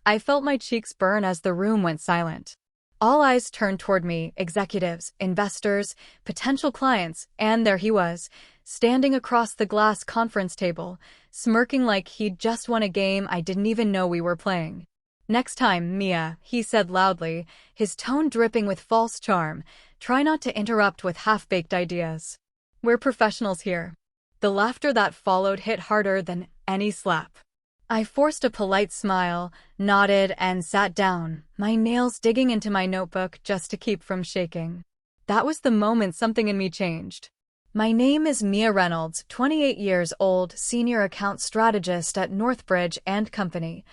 I felt my cheeks burn as the room went silent. All eyes turned toward me, executives, investors, potential clients, and there he was, standing across the glass conference table, smirking like he'd just won a game I didn't even know we were playing. "Next time, Mia," he said loudly, his tone dripping with false charm, "try not to interrupt with half-baked ideas. We're professionals here." The laughter that followed hit harder than any slap. I forced a polite smile, nodded, and sat down, my nails digging into my notebook just to keep from shaking. That was the moment something in me changed. My name is Mia Reynolds, 28 years old, senior account strategist at Northbridge and Company,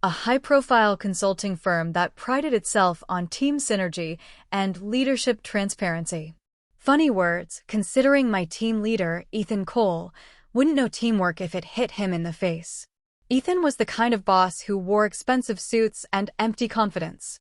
a high-profile consulting firm that prided itself on team synergy and leadership transparency. Funny words, considering my team leader, Ethan Cole, wouldn't know teamwork if it hit him in the face. Ethan was the kind of boss who wore expensive suits and empty confidence.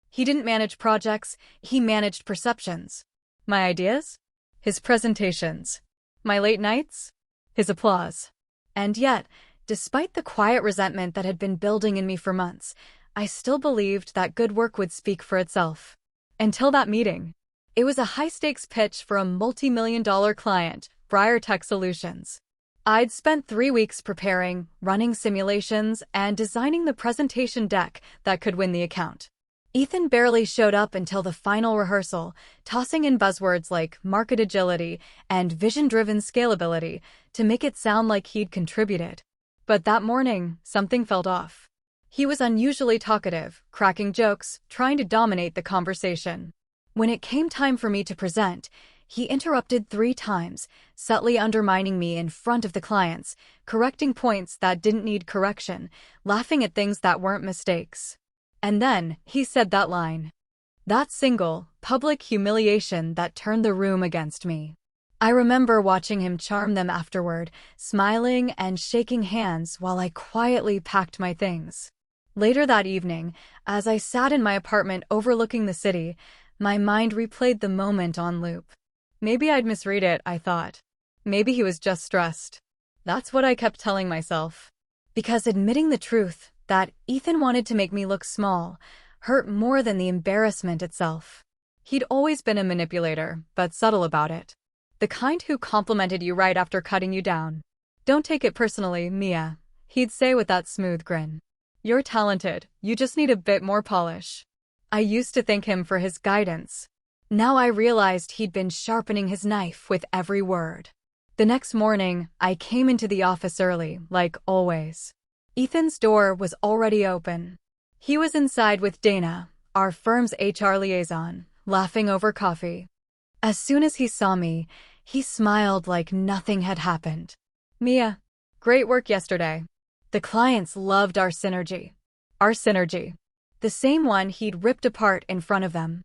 He didn't manage projects, he managed perceptions. My ideas? His presentations. My late nights? His applause. And yet, despite the quiet resentment that had been building in me for months, I still believed that good work would speak for itself. Until that meeting. It was a high-stakes pitch for a multi-million-dollar client, Briar Tech Solutions. I'd spent 3 weeks preparing, running simulations, and designing the presentation deck that could win the account. Ethan barely showed up until the final rehearsal, tossing in buzzwords like market agility and vision-driven scalability to make it sound like he'd contributed. But that morning, something felt off. He was unusually talkative, cracking jokes, trying to dominate the conversation. When it came time for me to present, he interrupted 3 times, subtly undermining me in front of the clients, correcting points that didn't need correction, laughing at things that weren't mistakes. And then, he said that line. That single, public humiliation that turned the room against me. I remember watching him charm them afterward, smiling and shaking hands while I quietly packed my things. Later that evening, as I sat in my apartment overlooking the city, my mind replayed the moment on loop. Maybe I'd misread it, I thought. Maybe he was just stressed. That's what I kept telling myself. Because admitting the truth, that Ethan wanted to make me look small, hurt more than the embarrassment itself. He'd always been a manipulator, but subtle about it. The kind who complimented you right after cutting you down. "Don't take it personally, Mia," he'd say with that smooth grin. "You're talented, you just need a bit more polish." I used to thank him for his guidance. Now I realized he'd been sharpening his knife with every word. The next morning, I came into the office early, like always. Ethan's door was already open. He was inside with Dana, our firm's HR liaison, laughing over coffee. As soon as he saw me, he smiled like nothing had happened. "Mia, great work yesterday. The clients loved our synergy." Our synergy. The same one he'd ripped apart in front of them.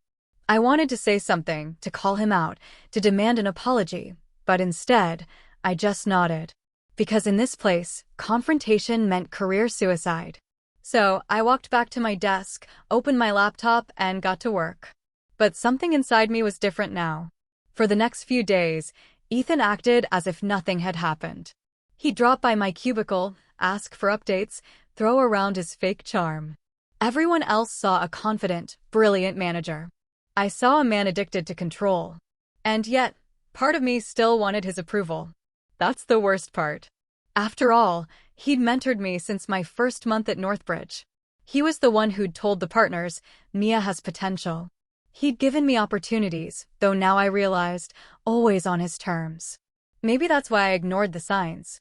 I wanted to say something, to call him out, to demand an apology, but instead, I just nodded. Because in this place, confrontation meant career suicide. So, I walked back to my desk, opened my laptop, and got to work. But something inside me was different now. For the next few days, Ethan acted as if nothing had happened. He'd drop by my cubicle, ask for updates, throw around his fake charm. Everyone else saw a confident, brilliant manager. I saw a man addicted to control. And yet, part of me still wanted his approval. That's the worst part. After all, he'd mentored me since my first month at Northbridge. He was the one who'd told the partners, "Mia has potential." He'd given me opportunities, though now I realized, always on his terms. Maybe that's why I ignored the signs.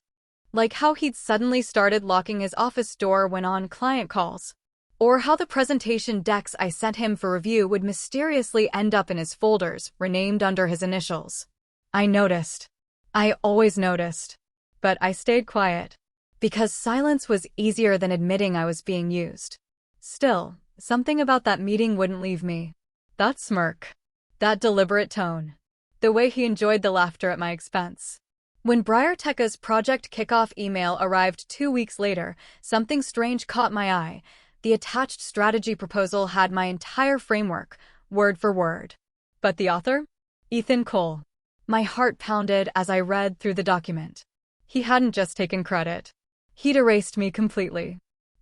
Like how he'd suddenly started locking his office door when on client calls. Or how the presentation decks I sent him for review would mysteriously end up in his folders, renamed under his initials. I noticed. I always noticed. But I stayed quiet. Because silence was easier than admitting I was being used. Still, something about that meeting wouldn't leave me. That smirk. That deliberate tone. The way he enjoyed the laughter at my expense. When Briar Tech's project kickoff email arrived 2 weeks later, something strange caught my eye. The attached strategy proposal had my entire framework, word for word. But the author? Ethan Cole. My heart pounded as I read through the document. He hadn't just taken credit. He'd erased me completely.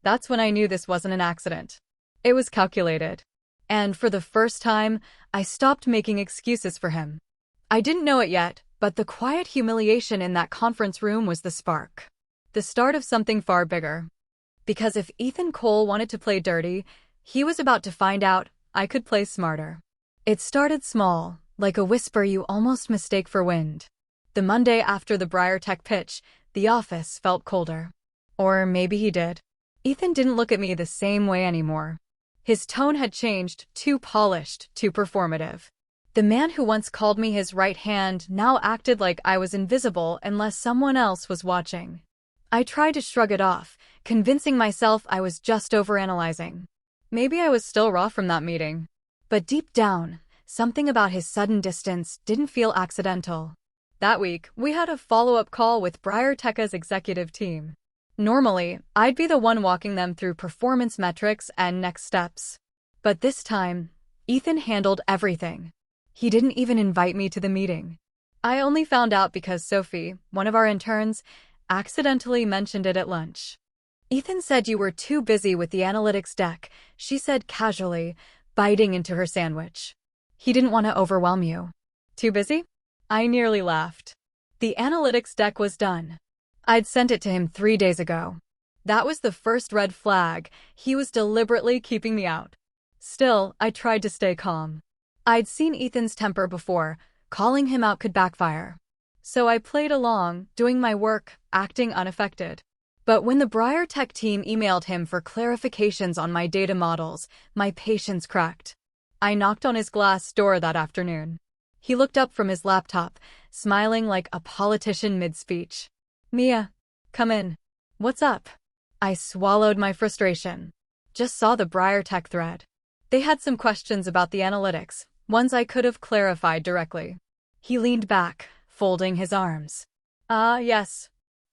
That's when I knew this wasn't an accident. It was calculated. And for the first time, I stopped making excuses for him. I didn't know it yet, but the quiet humiliation in that conference room was the spark. The start of something far bigger. Because if Ethan Cole wanted to play dirty, he was about to find out I could play smarter. It started small, like a whisper you almost mistake for wind. The Monday after the BriarTech pitch, the office felt colder. Or maybe he did. Ethan didn't look at me the same way anymore. His tone had changed, too polished, too performative. The man who once called me his right hand now acted like I was invisible unless someone else was watching. I tried to shrug it off, convincing myself I was just overanalyzing. Maybe I was still raw from that meeting. But deep down, something about his sudden distance didn't feel accidental. That week, we had a follow-up call with BriarTech's executive team. Normally, I'd be the one walking them through performance metrics and next steps. But this time, Ethan handled everything. He didn't even invite me to the meeting. I only found out because Sophie, one of our interns, accidentally mentioned it at lunch. Ethan said you were too busy with the analytics deck, she said casually, biting into her sandwich. He didn't want to overwhelm you. Too busy? I nearly laughed. The analytics deck was done. I'd sent it to him 3 days ago. That was the first red flag. He was deliberately keeping me out. Still, I tried to stay calm. I'd seen Ethan's temper before. Calling him out could backfire. So I played along, doing my work, acting unaffected. But when the BriarTech team emailed him for clarifications on my data models, my patience cracked. I knocked on his glass door that afternoon. He looked up from his laptop, smiling like a politician mid-speech. Mia, come in. What's up? I swallowed my frustration. Just saw the BriarTech thread. They had some questions about the analytics, ones I could have clarified directly. He leaned back, folding his arms. Yes.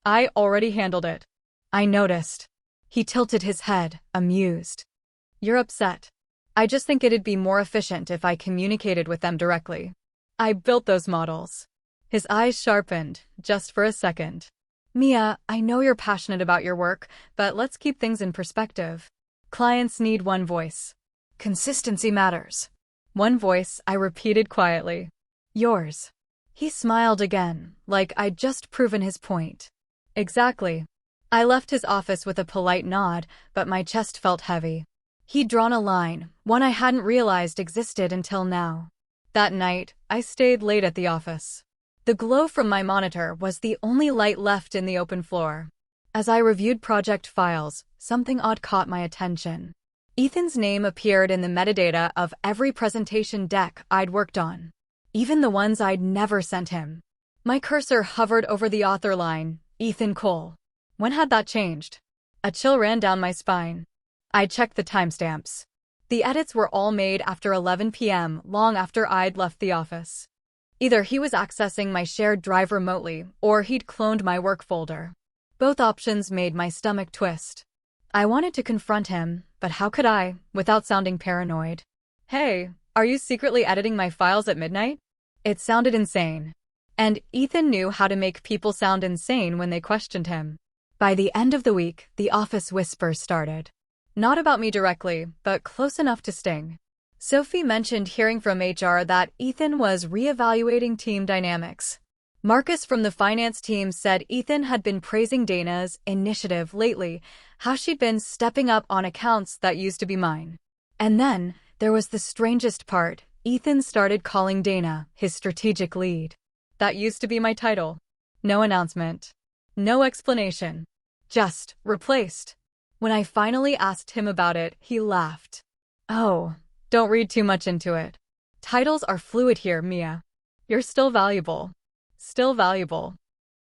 I already handled it. I noticed. He tilted his head, amused. You're upset. I just think it'd be more efficient if I communicated with them directly. I built those models. His eyes sharpened, just for a second. Mia, I know you're passionate about your work, but let's keep things in perspective. Clients need one voice. Consistency matters. One voice, I repeated quietly. Yours. He smiled again, like I'd just proven his point. Exactly. I left his office with a polite nod, but my chest felt heavy. He'd drawn a line, one I hadn't realized existed until now. That night, I stayed late at the office. The glow from my monitor was the only light left in the open floor. As I reviewed project files, something odd caught my attention. Ethan's name appeared in the metadata of every presentation deck I'd worked on, even the ones I'd never sent him. My cursor hovered over the author line, Ethan Cole. When had that changed? A chill ran down my spine. I checked the timestamps. The edits were all made after 11 p.m., long after I'd left the office. Either he was accessing my shared drive remotely, or he'd cloned my work folder. Both options made my stomach twist. I wanted to confront him, but how could I, without sounding paranoid? Hey, are you secretly editing my files at midnight? It sounded insane. And Ethan knew how to make people sound insane when they questioned him. By the end of the week, the office whispers started. Not about me directly, but close enough to sting. Sophie mentioned hearing from HR that Ethan was reevaluating team dynamics. Marcus from the finance team said Ethan had been praising Dana's initiative lately, how she'd been stepping up on accounts that used to be mine. And then, there was the strangest part. Ethan started calling Dana his strategic lead. That used to be my title. No announcement. No explanation. Just replaced. When I finally asked him about it, he laughed. Oh, don't read too much into it. Titles are fluid here, Mia. You're still valuable. Still valuable.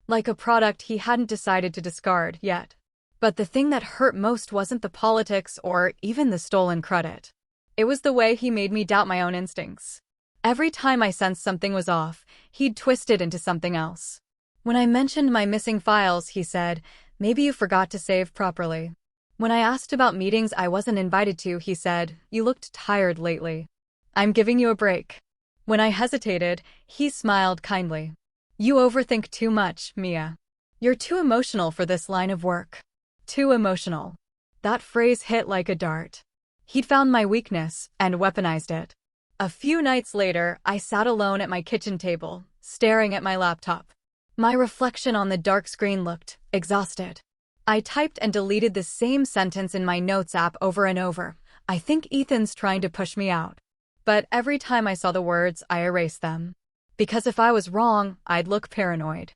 Like a product he hadn't decided to discard yet. But the thing that hurt most wasn't the politics or even the stolen credit. It was the way he made me doubt my own instincts. Every time I sensed something was off, he'd twist it into something else. When I mentioned my missing files, he said, maybe you forgot to save properly. When I asked about meetings I wasn't invited to, he said, you looked tired lately. I'm giving you a break. When I hesitated, he smiled kindly. You overthink too much, Mia. You're too emotional for this line of work. Too emotional. That phrase hit like a dart. He'd found my weakness and weaponized it. A few nights later, I sat alone at my kitchen table, staring at my laptop. My reflection on the dark screen looked exhausted. I typed and deleted the same sentence in my notes app over and over. I think Ethan's trying to push me out. But every time I saw the words, I erased them. Because if I was wrong, I'd look paranoid.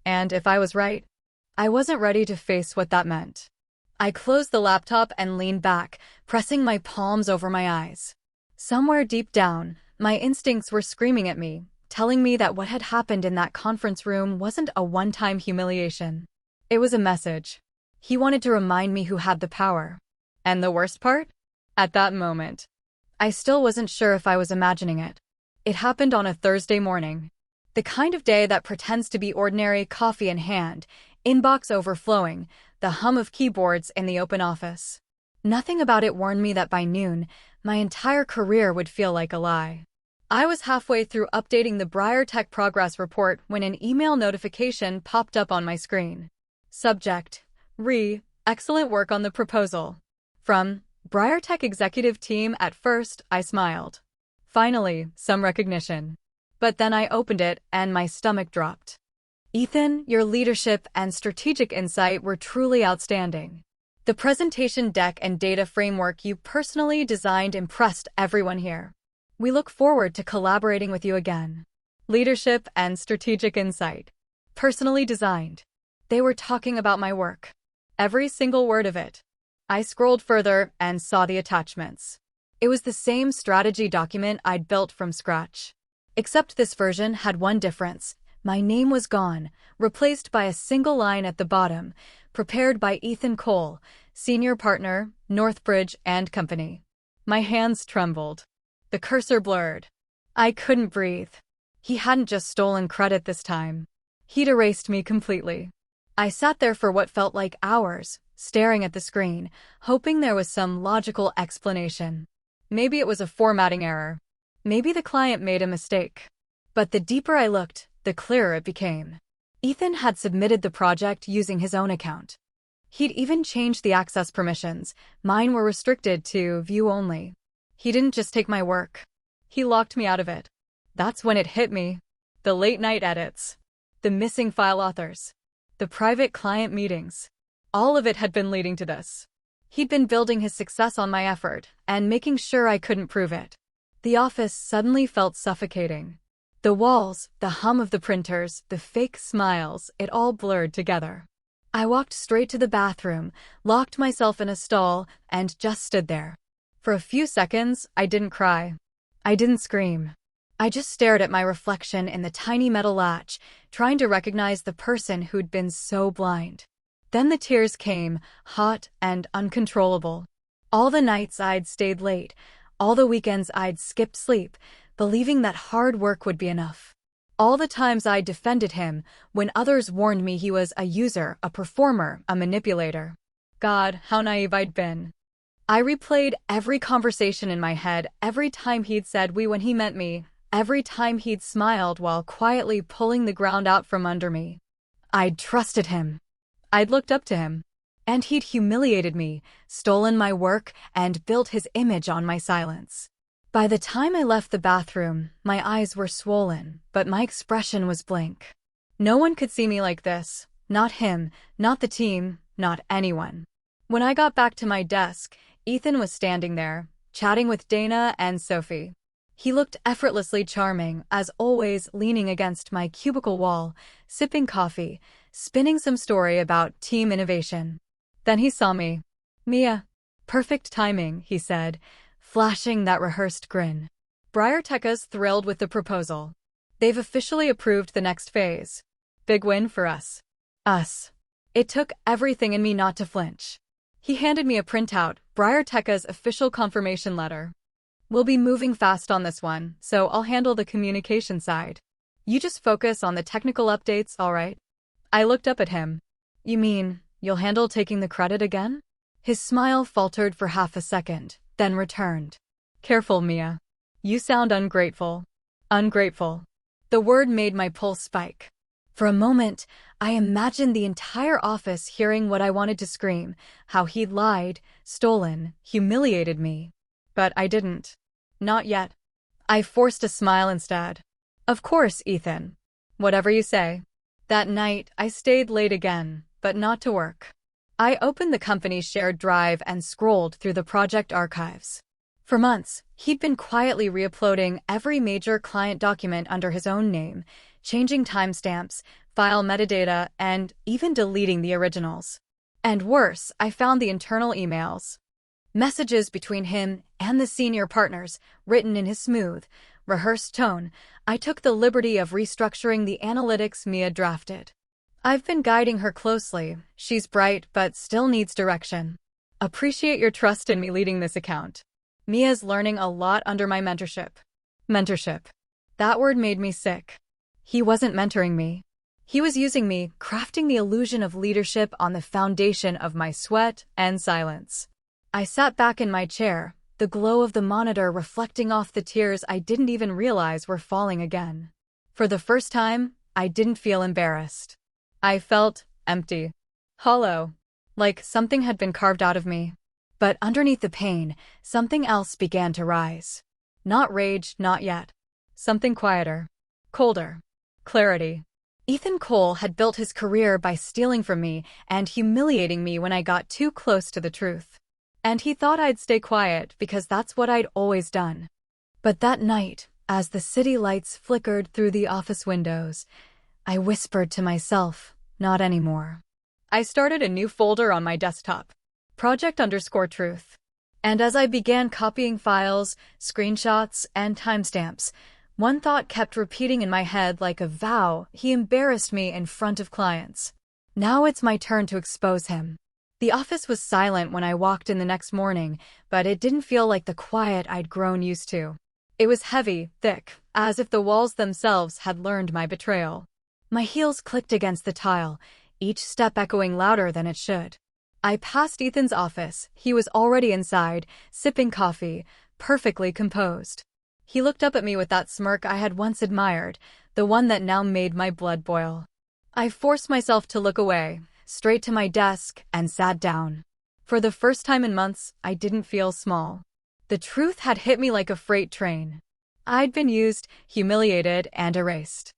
And if I was right, I wasn't ready to face what that meant. I closed the laptop and leaned back, pressing my palms over my eyes. Somewhere deep down, my instincts were screaming at me, telling me that what had happened in that conference room wasn't a one-time humiliation. It was a message. He wanted to remind me who had the power. And the worst part? At that moment, I still wasn't sure if I was imagining it. It happened on a Thursday morning. The kind of day that pretends to be ordinary, coffee in hand, inbox overflowing, the hum of keyboards in the open office. Nothing about it warned me that by noon, my entire career would feel like a lie. I was halfway through updating the BriarTech progress report when an email notification popped up on my screen. Subject: excellent work on the proposal. From BriarTech executive team. At first, I smiled. Finally, some recognition. But then I opened it and my stomach dropped. Ethan, your leadership and strategic insight were truly outstanding. The presentation deck and data framework you personally designed impressed everyone here. We look forward to collaborating with you again. Leadership and strategic insight. Personally designed. They were talking about my work. Every single word of it. I scrolled further and saw the attachments. It was the same strategy document I'd built from scratch. Except this version had one difference. My name was gone, replaced by a single line at the bottom, prepared by Ethan Cole, Senior Partner, Northbridge and Company. My hands trembled. The cursor blurred. I couldn't breathe. He hadn't just stolen credit this time. He'd erased me completely. I sat there for what felt like hours, staring at the screen, hoping there was some logical explanation. Maybe it was a formatting error. Maybe the client made a mistake. But the deeper I looked, the clearer it became. Ethan had submitted the project using his own account. He'd even changed the access permissions. Mine were restricted to view only. He didn't just take my work. He locked me out of it. That's when it hit me. The late-night edits. The missing file authors. The private client meetings. All of it had been leading to this. He'd been building his success on my effort and making sure I couldn't prove it. The office suddenly felt suffocating. The walls, the hum of the printers, the fake smiles, it all blurred together. I walked straight to the bathroom, locked myself in a stall, and just stood there. For a few seconds, I didn't cry. I didn't scream. I just stared at my reflection in the tiny metal latch, trying to recognize the person who'd been so blind. Then the tears came, hot and uncontrollable. All the nights I'd stayed late, all the weekends I'd skipped sleep, believing that hard work would be enough. All the times I defended him, when others warned me he was a user, a performer, a manipulator. God, how naive I'd been. I replayed every conversation in my head, every time he'd said we when he meant me, every time he'd smiled while quietly pulling the ground out from under me. I'd trusted him. I'd looked up to him. And he'd humiliated me, stolen my work, and built his image on my silence. By the time I left the bathroom, my eyes were swollen, but my expression was blank. No one could see me like this. Not him, not the team, not anyone. When I got back to my desk, Ethan was standing there, chatting with Dana and Sophie. He looked effortlessly charming, as always, leaning against my cubicle wall, sipping coffee, spinning some story about team innovation. Then he saw me. Mia. Perfect timing, he said, flashing that rehearsed grin. BriarTech's thrilled with the proposal. They've officially approved the next phase. Big win for us. Us. It took everything in me not to flinch. He handed me a printout, BriarTech's official confirmation letter. We'll be moving fast on this one, so I'll handle the communication side. You just focus on the technical updates, all right? I looked up at him. You mean, you'll handle taking the credit again? His smile faltered for half a second, then returned. Careful, Mia. You sound ungrateful. Ungrateful. The word made my pulse spike. For a moment, I imagined the entire office hearing what I wanted to scream, how he'd lied, stolen, humiliated me. But I didn't. Not yet. I forced a smile instead. Of course, Ethan. Whatever you say. That night, I stayed late again, but not to work. I opened the company's shared drive and scrolled through the project archives. For months, he'd been quietly re-uploading every major client document under his own name, changing timestamps, file metadata, and even deleting the originals. And worse, I found the internal emails. Messages between him and the senior partners, written in his smooth, rehearsed tone. I took the liberty of restructuring the analytics Mia drafted. I've been guiding her closely. She's bright, but still needs direction. Appreciate your trust in me leading this account. Mia's learning a lot under my mentorship. Mentorship. That word made me sick. He wasn't mentoring me. He was using me, crafting the illusion of leadership on the foundation of my sweat and silence. I sat back in my chair, the glow of the monitor reflecting off the tears I didn't even realize were falling again. For the first time, I didn't feel embarrassed. I felt empty. Hollow. Like something had been carved out of me. But underneath the pain, something else began to rise. Not rage, not yet. Something quieter. Colder. Clarity. Ethan Cole had built his career by stealing from me and humiliating me when I got too close to the truth. And he thought I'd stay quiet because that's what I'd always done. But that night, as the city lights flickered through the office windows, I whispered to myself, not anymore. I started a new folder on my desktop, project_truth. And as I began copying files, screenshots, and timestamps, one thought kept repeating in my head like a vow: he embarrassed me in front of clients. Now it's my turn to expose him. The office was silent when I walked in the next morning, but it didn't feel like the quiet I'd grown used to. It was heavy, thick, as if the walls themselves had learned my betrayal. My heels clicked against the tile, each step echoing louder than it should. I passed Ethan's office. He was already inside, sipping coffee, perfectly composed. He looked up at me with that smirk I had once admired, the one that now made my blood boil. I forced myself to look away, straight to my desk, and sat down. For the first time in months, I didn't feel small. The truth had hit me like a freight train. I'd been used, humiliated, and erased.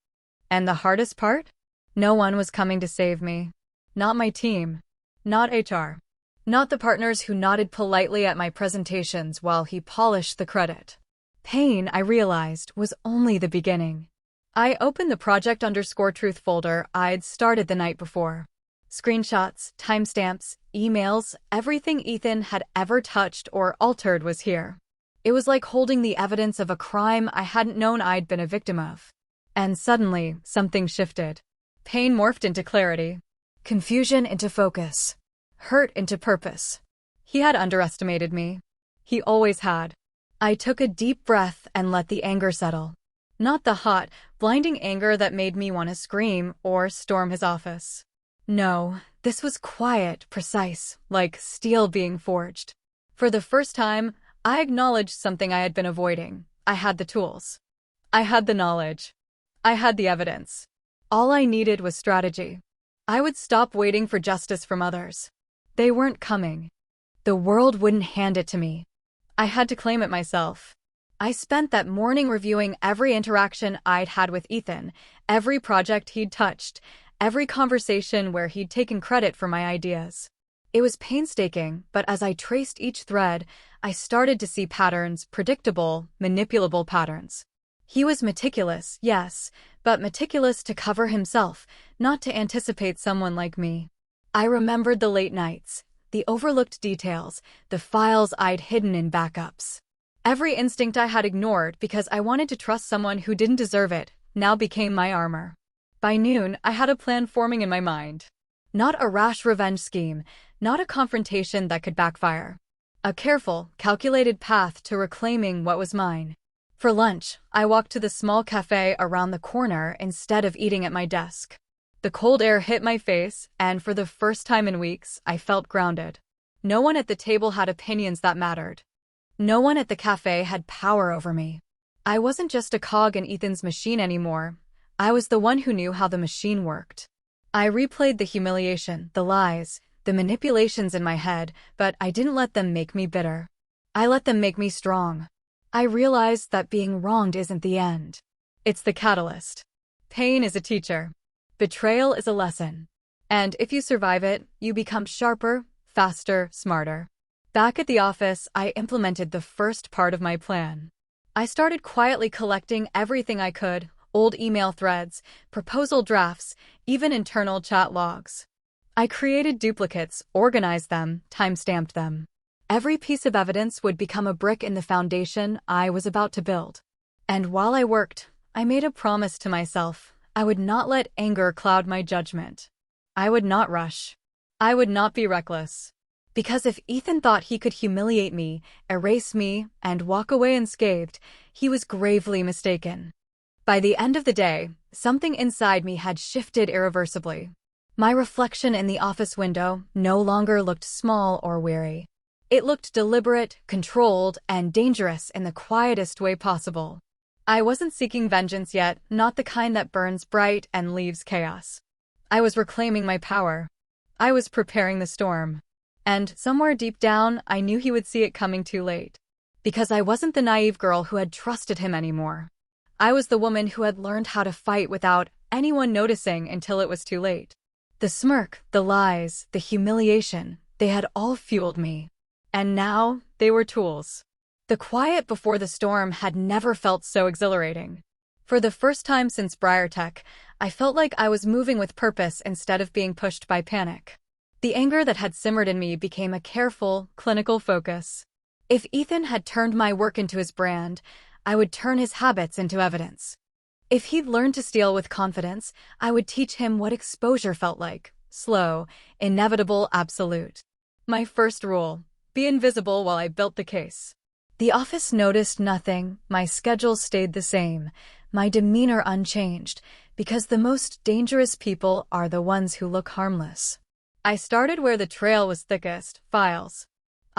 And the hardest part? No one was coming to save me. Not my team. Not HR. Not the partners who nodded politely at my presentations while he polished the credit. Pain, I realized, was only the beginning. I opened the project_truth folder I'd started the night before. Screenshots, timestamps, emails, everything Ethan had ever touched or altered was here. It was like holding the evidence of a crime I hadn't known I'd been a victim of. And suddenly, something shifted. Pain morphed into clarity. Confusion into focus. Hurt into purpose. He had underestimated me. He always had. I took a deep breath and let the anger settle. Not the hot, blinding anger that made me want to scream or storm his office. No, this was quiet, precise, like steel being forged. For the first time, I acknowledged something I had been avoiding. I had the tools. I had the knowledge. I had the evidence. All I needed was strategy. I would stop waiting for justice from others. They weren't coming. The world wouldn't hand it to me. I had to claim it myself. I spent that morning reviewing every interaction I'd had with Ethan, every project he'd touched, every conversation where he'd taken credit for my ideas. It was painstaking, but as I traced each thread, I started to see patterns, predictable, manipulable patterns. He was meticulous, yes, but meticulous to cover himself, not to anticipate someone like me. I remembered the late nights, the overlooked details, the files I'd hidden in backups. Every instinct I had ignored because I wanted to trust someone who didn't deserve it now became my armor. By noon, I had a plan forming in my mind. Not a rash revenge scheme, not a confrontation that could backfire. A careful, calculated path to reclaiming what was mine. For lunch, I walked to the small cafe around the corner instead of eating at my desk. The cold air hit my face, and for the first time in weeks, I felt grounded. No one at the table had opinions that mattered. No one at the cafe had power over me. I wasn't just a cog in Ethan's machine anymore. I was the one who knew how the machine worked. I replayed the humiliation, the lies, the manipulations in my head, but I didn't let them make me bitter. I let them make me strong. I realized that being wronged isn't the end. It's the catalyst. Pain is a teacher. Betrayal is a lesson. And if you survive it, you become sharper, faster, smarter. Back at the office, I implemented the first part of my plan. I started quietly collecting everything I could: old email threads, proposal drafts, even internal chat logs. I created duplicates, organized them, timestamped them. Every piece of evidence would become a brick in the foundation I was about to build. And while I worked, I made a promise to myself. I would not let anger cloud my judgment. I would not rush. I would not be reckless. Because if Ethan thought he could humiliate me, erase me, and walk away unscathed, he was gravely mistaken. By the end of the day, something inside me had shifted irreversibly. My reflection in the office window no longer looked small or weary. It looked deliberate, controlled, and dangerous in the quietest way possible. I wasn't seeking vengeance yet, not the kind that burns bright and leaves chaos. I was reclaiming my power. I was preparing the storm. And somewhere deep down, I knew he would see it coming too late. Because I wasn't the naive girl who had trusted him anymore. I was the woman who had learned how to fight without anyone noticing until it was too late. The smirk, the lies, the humiliation, they had all fueled me. And now, they were tools. The quiet before the storm had never felt so exhilarating. For the first time since BriarTech, I felt like I was moving with purpose instead of being pushed by panic. The anger that had simmered in me became a careful, clinical focus. If Ethan had turned my work into his brand, I would turn his habits into evidence. If he'd learned to steal with confidence, I would teach him what exposure felt like: slow, inevitable, absolute. My first rule: be invisible while I built the case. The office noticed nothing, my schedule stayed the same, my demeanor unchanged, because the most dangerous people are the ones who look harmless. I started where the trail was thickest: files.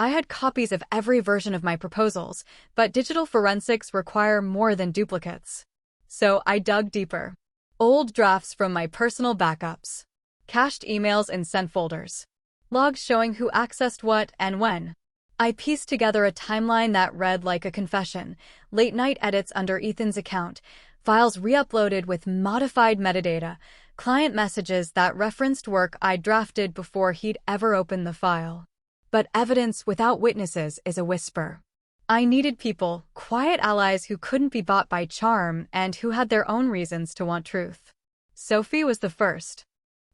I had copies of every version of my proposals, but digital forensics require more than duplicates. So I dug deeper. Old drafts from my personal backups. Cached emails in sent folders. Logs showing who accessed what and when. I pieced together a timeline that read like a confession: late-night edits under Ethan's account, files re-uploaded with modified metadata, client messages that referenced work I'd drafted before he'd ever opened the file. But evidence without witnesses is a whisper. I needed people, quiet allies who couldn't be bought by charm and who had their own reasons to want truth. Sophie was the first.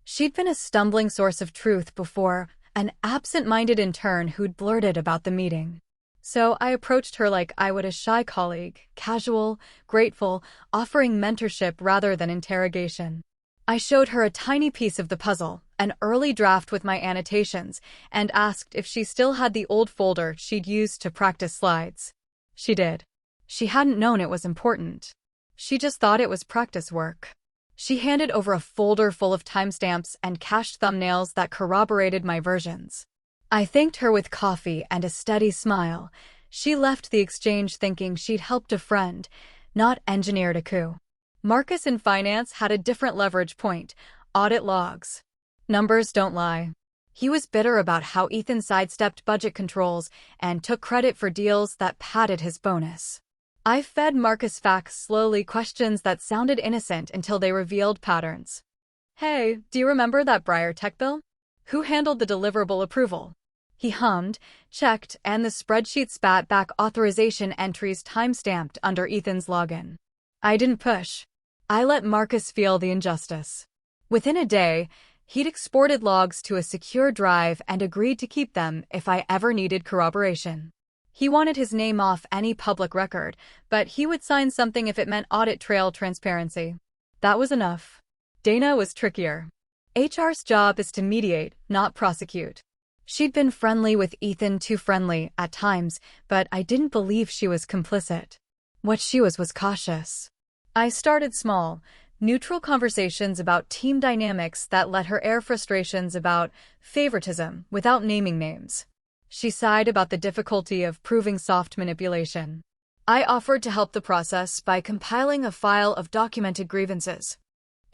She'd been a stumbling source of truth before, an absent-minded intern who'd blurted about the meeting. So I approached her like I would a shy colleague, casual, grateful, offering mentorship rather than interrogation. I showed her a tiny piece of the puzzle, an early draft with my annotations, and asked if she still had the old folder she'd used to practice slides. She did. She hadn't known it was important. She just thought it was practice work. She handed over a folder full of timestamps and cached thumbnails that corroborated my versions. I thanked her with coffee and a steady smile. She left the exchange thinking she'd helped a friend, not engineered a coup. Marcus in finance had a different leverage point: audit logs. Numbers don't lie. He was bitter about how Ethan sidestepped budget controls and took credit for deals that padded his bonus. I fed Marcus facts slowly, questions that sounded innocent until they revealed patterns. Hey, do you remember that BriarTech bill? Who handled the deliverable approval? He hummed, checked, and the spreadsheet spat back authorization entries timestamped under Ethan's login. I didn't push. I let Marcus feel the injustice. Within a day, he'd exported logs to a secure drive and agreed to keep them if I ever needed corroboration. He wanted his name off any public record, but he would sign something if it meant audit trail transparency. That was enough. Dana was trickier. HR's job is to mediate, not prosecute. She'd been friendly with Ethan, too friendly at times, but I didn't believe she was complicit. What she was cautious. I started small, neutral conversations about team dynamics that let her air frustrations about favoritism without naming names. She sighed about the difficulty of proving soft manipulation. I offered to help the process by compiling a file of documented grievances.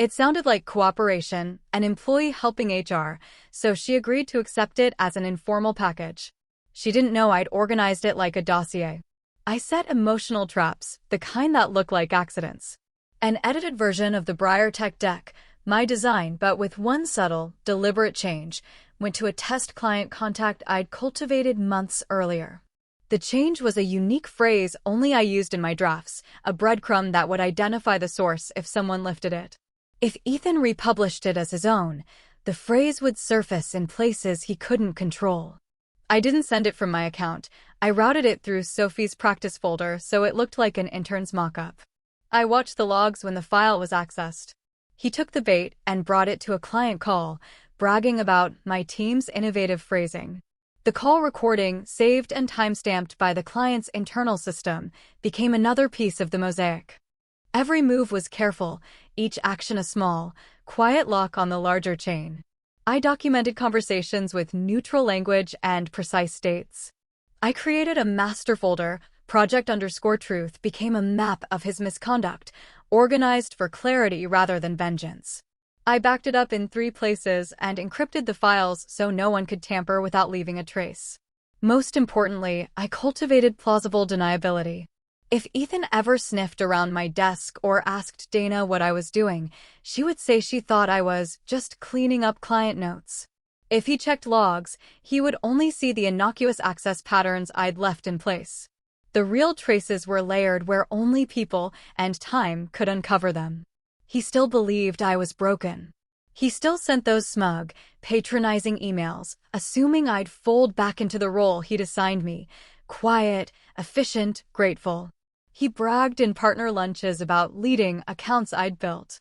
It sounded like cooperation, an employee helping HR, so she agreed to accept it as an informal package. She didn't know I'd organized it like a dossier. I set emotional traps, the kind that look like accidents. An edited version of the BriarTech deck, my design, but with one subtle, deliberate change, went to a test client contact I'd cultivated months earlier. The change was a unique phrase only I used in my drafts, a breadcrumb that would identify the source if someone lifted it. If Ethan republished it as his own, the phrase would surface in places he couldn't control. I didn't send it from my account. I routed it through Sophie's practice folder so it looked like an intern's mock-up. I watched the logs when the file was accessed. He took the bait and brought it to a client call, bragging about my team's innovative phrasing. The call recording, saved and timestamped by the client's internal system, became another piece of the mosaic. Every move was careful, each action a small, quiet lock on the larger chain. I documented conversations with neutral language and precise dates. I created a master folder. Project_truth became a map of his misconduct, organized for clarity rather than vengeance. I backed it up in 3 places and encrypted the files so no one could tamper without leaving a trace. Most importantly, I cultivated plausible deniability. If Ethan ever sniffed around my desk or asked Dana what I was doing, she would say she thought I was just cleaning up client notes. If he checked logs, he would only see the innocuous access patterns I'd left in place. The real traces were layered where only people and time could uncover them. He still believed I was broken. He still sent those smug, patronizing emails, assuming I'd fold back into the role he'd assigned me, quiet, efficient, grateful. He bragged in partner lunches about leading accounts I'd built.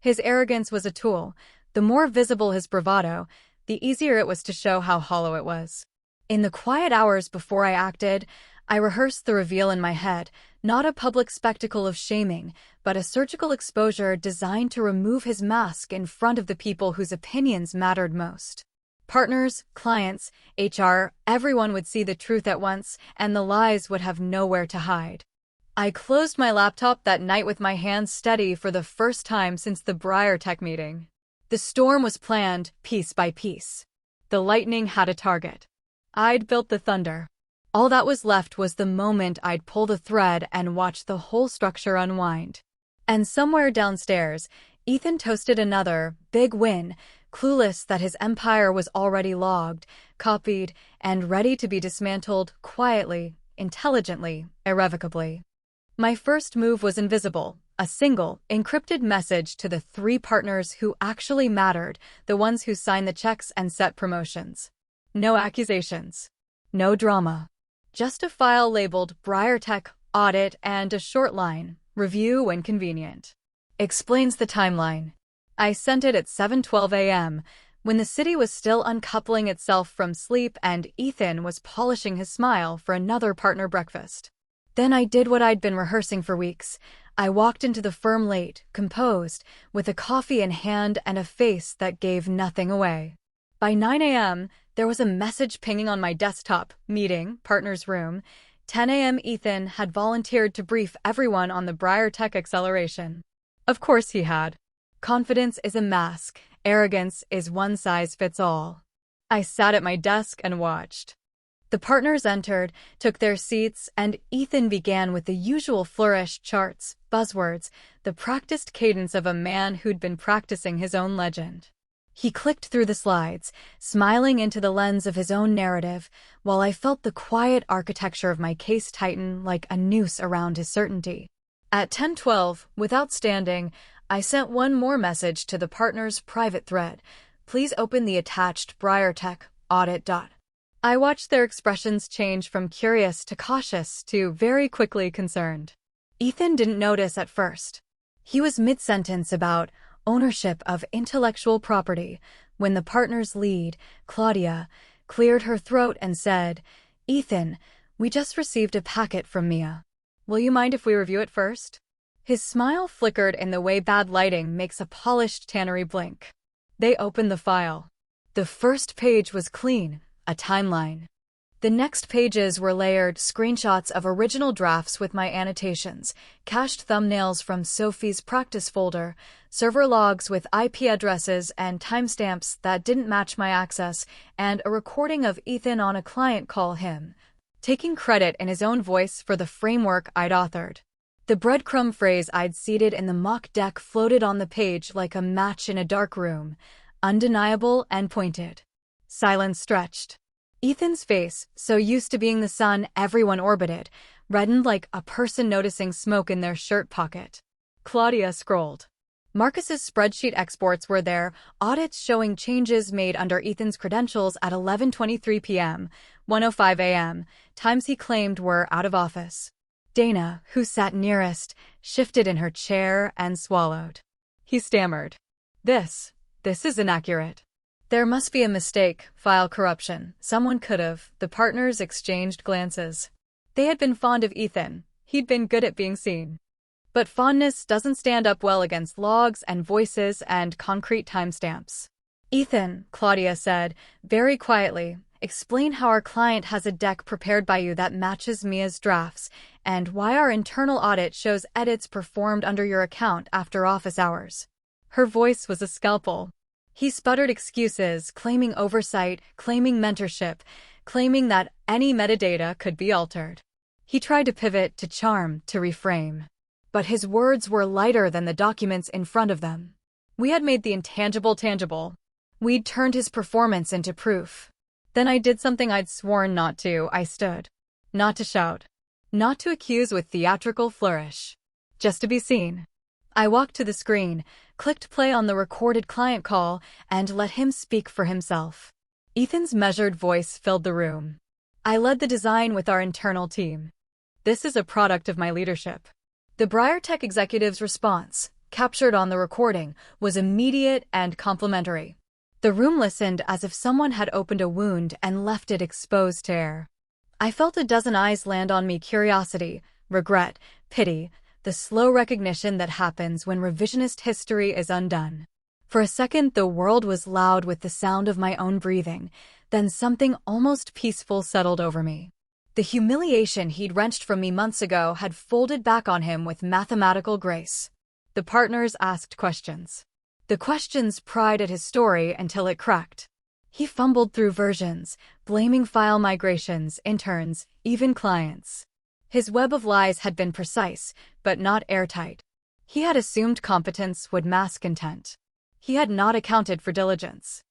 His arrogance was a tool. The more visible his bravado, the easier it was to show how hollow it was. In the quiet hours before I acted, I rehearsed the reveal in my head, not a public spectacle of shaming, but a surgical exposure designed to remove his mask in front of the people whose opinions mattered most. Partners, clients, HR, everyone would see the truth at once, and the lies would have nowhere to hide. I closed my laptop that night with my hands steady for the first time since the BriarTech meeting. The storm was planned, piece by piece. The lightning had a target. I'd built the thunder. All that was left was the moment I'd pull the thread and watch the whole structure unwind. And somewhere downstairs, Ethan toasted another big win, clueless that his empire was already logged, copied, and ready to be dismantled quietly, intelligently, irrevocably. My first move was invisible, a single, encrypted message to the 3 partners who actually mattered, the ones who signed the checks and set promotions. No accusations. No drama. Just a file labeled BriarTech Audit and a short line, review when convenient. Explains the timeline. I sent it at 7:12 a.m., when the city was still uncoupling itself from sleep and Ethan was polishing his smile for another partner breakfast. Then I did what I'd been rehearsing for weeks. I walked into the firm late, composed, with a coffee in hand and a face that gave nothing away. By 9 a.m., there was a message pinging on my desktop, meeting, partner's room. 10 a.m. Ethan had volunteered to brief everyone on the BriarTech acceleration. Of course he had. Confidence is a mask, arrogance is one size fits all. I sat at my desk and watched. The partners entered, took their seats, and Ethan began with the usual flourish, charts, buzzwords, the practiced cadence of a man who'd been practicing his own legend. He clicked through the slides, smiling into the lens of his own narrative, while I felt the quiet architecture of my case tighten like a noose around his certainty. At 10:12, without standing, I sent one more message to the partner's private thread. Please open the attached BriarTech audit. I watched their expressions change from curious to cautious to very quickly concerned. Ethan didn't notice at first. He was mid-sentence about ownership of intellectual property when the partner's lead, Claudia, cleared her throat and said, "Ethan, we just received a packet from Mia. Will you mind if we review it first?" His smile flickered in the way bad lighting makes a polished tannery blink. They opened the file. The first page was clean, a timeline. The next pages were layered screenshots of original drafts with my annotations, cached thumbnails from Sophie's practice folder, server logs with IP addresses and timestamps that didn't match my access, and a recording of Ethan on a client call him, taking credit in his own voice for the framework I'd authored. The breadcrumb phrase I'd seeded in the mock deck floated on the page like a match in a dark room, undeniable and pointed. Silence stretched. Ethan's face, so used to being the sun everyone orbited, reddened like a person noticing smoke in their shirt pocket. Claudia scrolled. Marcus's spreadsheet exports were there, audits showing changes made under Ethan's credentials at 11:23 p.m., 1:05 a.m., times he claimed were out of office. Dana, who sat nearest, shifted in her chair and swallowed. He stammered. This is inaccurate. There must be a mistake, file corruption. Someone could've. The partners exchanged glances. They had been fond of Ethan. He'd been good at being seen. But fondness doesn't stand up well against logs and voices and concrete timestamps. Ethan, Claudia said, very quietly, explain how our client has a deck prepared by you that matches Mia's drafts, and why our internal audit shows edits performed under your account after office hours. Her voice was a scalpel. He sputtered excuses, claiming oversight, claiming mentorship, claiming that any metadata could be altered. He tried to pivot, to charm, to reframe. But his words were lighter than the documents in front of them. We had made the intangible tangible. We'd turned his performance into proof. Then I did something I'd sworn not to. I stood. Not to shout. Not to accuse with theatrical flourish. Just to be seen. I walked to the screen, clicked play on the recorded client call, and let him speak for himself. Ethan's measured voice filled the room. I led the design with our internal team. This is a product of my leadership. The BriarTech executive's response, captured on the recording, was immediate and complimentary. The room listened as if someone had opened a wound and left it exposed to air. I felt a dozen eyes land on me: curiosity, regret, pity, the slow recognition that happens when revisionist history is undone. For a second, the world was loud with the sound of my own breathing, then something almost peaceful settled over me. The humiliation he'd wrenched from me months ago had folded back on him with mathematical grace. The partners asked questions. The questions pried at his story until it cracked. He fumbled through versions, blaming file migrations, interns, even clients. His web of lies had been precise, but not airtight. He had assumed competence would mask intent. He had not accounted for diligence.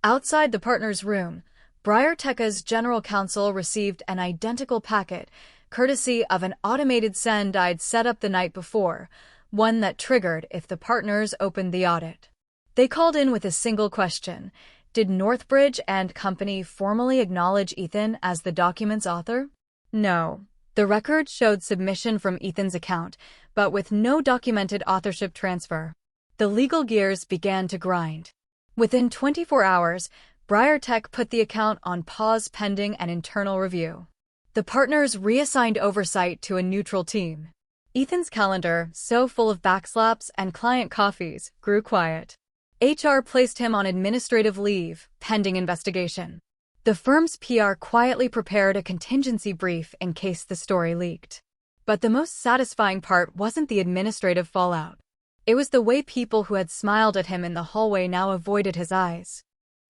Outside the partners' room, BriarTech's general counsel received an identical packet, courtesy of an automated send I'd set up the night before, one that triggered if the partners opened the audit. They called in with a single question: did Northbridge and Company formally acknowledge Ethan as the document's author? No. The record showed submission from Ethan's account, but with no documented authorship transfer. The legal gears began to grind. Within 24 hours, BriarTech put the account on pause pending an internal review. The partners reassigned oversight to a neutral team. Ethan's calendar, so full of backslaps and client coffees, grew quiet. HR placed him on administrative leave, pending investigation. The firm's PR quietly prepared a contingency brief in case the story leaked. But the most satisfying part wasn't the administrative fallout. It was the way people who had smiled at him in the hallway now avoided his eyes.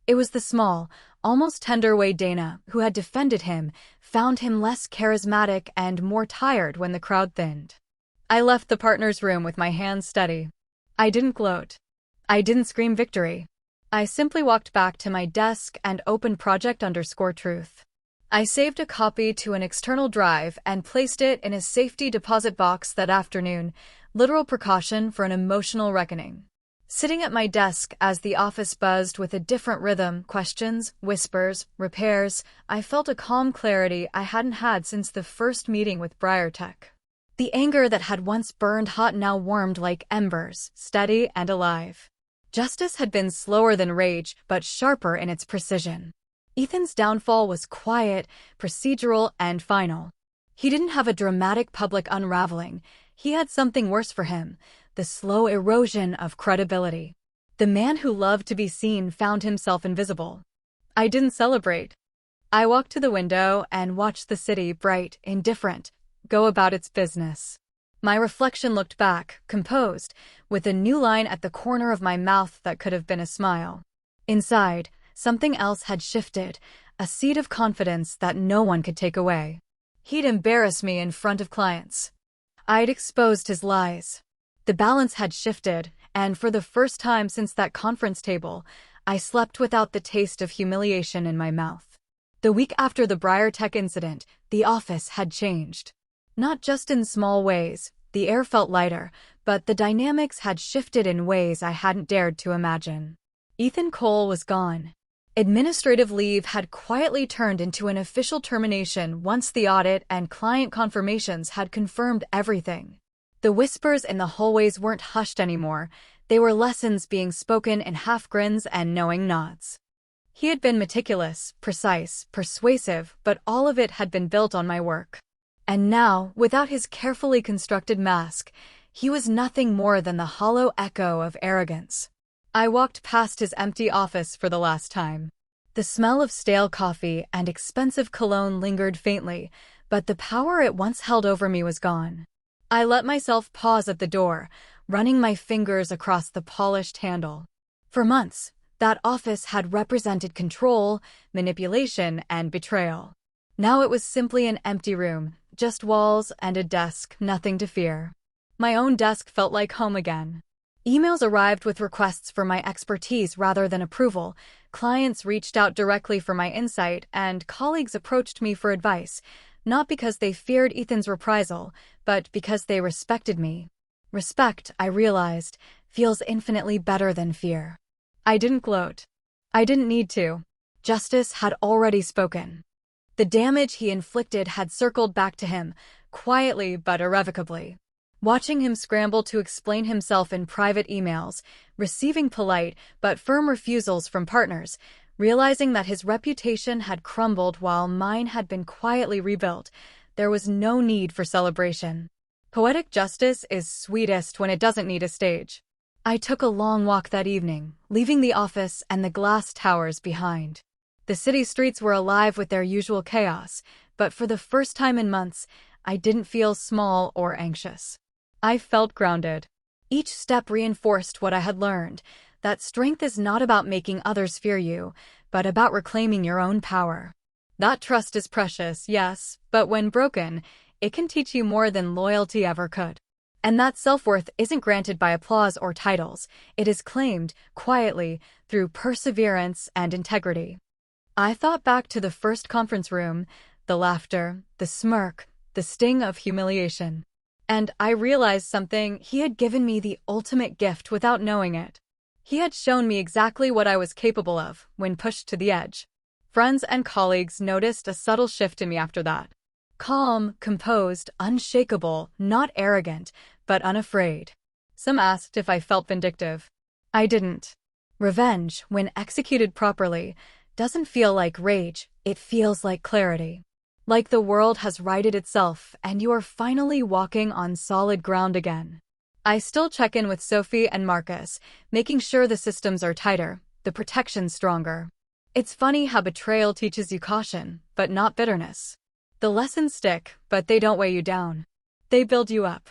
It was the small, almost tender way Dana, who had defended him, found him less charismatic and more tired when the crowd thinned. I left the partners' room with my hands steady. I didn't gloat. I didn't scream victory. I simply walked back to my desk and opened project_truth. I saved a copy to an external drive and placed it in a safety deposit box that afternoon, literal precaution for an emotional reckoning. Sitting at my desk as the office buzzed with a different rhythm, questions, whispers, repairs, I felt a calm clarity I hadn't had since the first meeting with BriarTech. The anger that had once burned hot now warmed like embers, steady and alive. Justice had been slower than rage, but sharper in its precision. Ethan's downfall was quiet, procedural, and final. He didn't have a dramatic public unraveling. He had something worse for him: the slow erosion of credibility. The man who loved to be seen found himself invisible. I didn't celebrate. I walked to the window and watched the city, bright, indifferent, go about its business. My reflection looked back, composed, with a new line at the corner of my mouth that could have been a smile. Inside, something else had shifted, a seed of confidence that no one could take away. He'd embarrassed me in front of clients. I'd exposed his lies. The balance had shifted, and for the first time since that conference table, I slept without the taste of humiliation in my mouth. The week after the Tech incident, the office had changed. Not just in small ways, the air felt lighter, but the dynamics had shifted in ways I hadn't dared to imagine. Ethan Cole was gone. Administrative leave had quietly turned into an official termination once the audit and client confirmations had confirmed everything. The whispers in the hallways weren't hushed anymore. They were lessons being spoken in half grins and knowing nods. He had been meticulous, precise, persuasive, but all of it had been built on my work. And now, without his carefully constructed mask, he was nothing more than the hollow echo of arrogance. I walked past his empty office for the last time. The smell of stale coffee and expensive cologne lingered faintly, but the power it once held over me was gone. I let myself pause at the door, running my fingers across the polished handle. For months, that office had represented control, manipulation, and betrayal. Now it was simply an empty room, just walls and a desk, nothing to fear. My own desk felt like home again. Emails arrived with requests for my expertise rather than approval, clients reached out directly for my insight, and colleagues approached me for advice, not because they feared Ethan's reprisal, but because they respected me. Respect, I realized, feels infinitely better than fear. I didn't gloat. I didn't need to. Justice had already spoken. The damage he inflicted had circled back to him, quietly but irrevocably. Watching him scramble to explain himself in private emails, receiving polite but firm refusals from partners, realizing that his reputation had crumbled while mine had been quietly rebuilt, there was no need for celebration. Poetic justice is sweetest when it doesn't need a stage. I took a long walk that evening, leaving the office and the glass towers behind. The city streets were alive with their usual chaos, but for the first time in months, I didn't feel small or anxious. I felt grounded. Each step reinforced what I had learned, that strength is not about making others fear you, but about reclaiming your own power. That trust is precious, yes, but when broken, it can teach you more than loyalty ever could. And that self-worth isn't granted by applause or titles, it is claimed, quietly, through perseverance and integrity. I thought back to the first conference room, the laughter, the smirk, the sting of humiliation. And I realized something: he had given me the ultimate gift without knowing it. He had shown me exactly what I was capable of when pushed to the edge. Friends and colleagues noticed a subtle shift in me after that. Calm, composed, unshakable, not arrogant, but unafraid. Some asked if I felt vindictive. I didn't. Revenge, when executed properly, doesn't feel like rage, it feels like clarity. Like the world has righted itself and you are finally walking on solid ground again. I still check in with Sophie and Marcus, making sure the systems are tighter, the protection stronger. It's funny how betrayal teaches you caution, but not bitterness. The lessons stick, but they don't weigh you down. They build you up.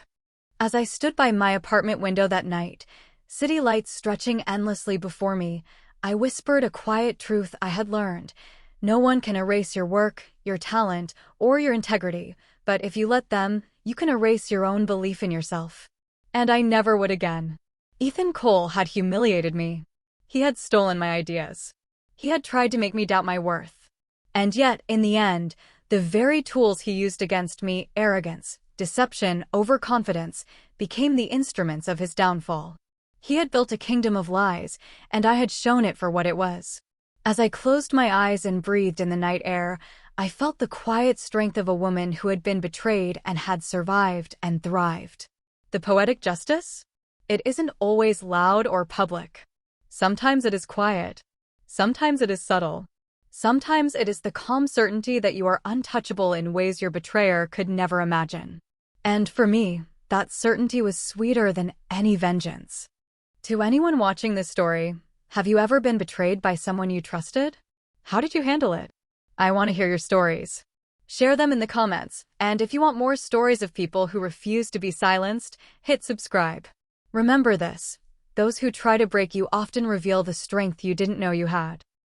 As I stood by my apartment window that night, city lights stretching endlessly before me, I whispered a quiet truth I had learned. No one can erase your work, your talent, or your integrity, but if you let them, you can erase your own belief in yourself. And I never would again. Ethan Cole had humiliated me. He had stolen my ideas. He had tried to make me doubt my worth. And yet, in the end, the very tools he used against me, arrogance, deception, overconfidence, became the instruments of his downfall. He had built a kingdom of lies, and I had shown it for what it was. As I closed my eyes and breathed in the night air, I felt the quiet strength of a woman who had been betrayed and had survived and thrived. The poetic justice? It isn't always loud or public. Sometimes it is quiet. Sometimes it is subtle. Sometimes it is the calm certainty that you are untouchable in ways your betrayer could never imagine. And for me, that certainty was sweeter than any vengeance. To anyone watching this story, have you ever been betrayed by someone you trusted? How did you handle it? I want to hear your stories. Share them in the comments, and if you want more stories of people who refuse to be silenced, hit subscribe. Remember this: those who try to break you often reveal the strength you didn't know you had.